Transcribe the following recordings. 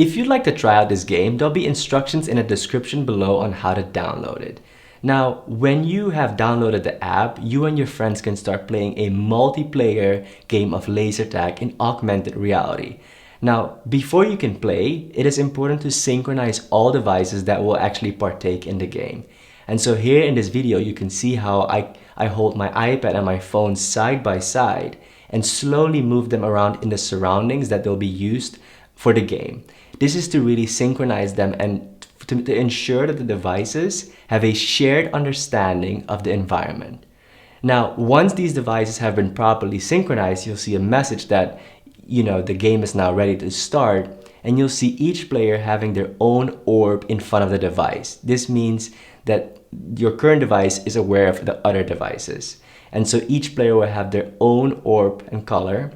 If you'd like to try out this game, there'll be instructions in the description below on how to download it. Now, when you have downloaded the app, you and your friends can start playing a multiplayer game of laser tag in augmented reality. Now, before you can play, it is important to synchronize all devices that will actually partake in the game. And so here in this video, you can see how I hold my iPad and my phone side by side and slowly move them around in the surroundings that they'll be used for the game. This is to really synchronize them and to ensure that the devices have a shared understanding of the environment. Now, once these devices have been properly synchronized, you'll see a message that, the game is now ready to start, and you'll see each player having their own orb in front of the device. This means that your current device is aware of the other devices. And so each player will have their own orb and color,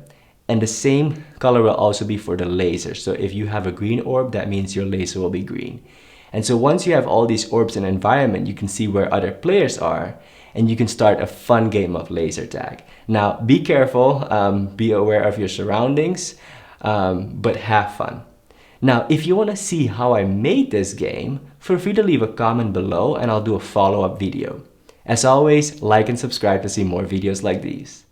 and the same color will also be for the laser. So if you have a green orb, that means your laser will be green. And so once you have all these orbs in an environment, you can see where other players are, and you can start a fun game of laser tag. Now, be careful, be aware of your surroundings, but have fun. Now, if you want to see how I made this game, feel free to leave a comment below and I'll do a follow-up video. As always, like and subscribe to see more videos like these.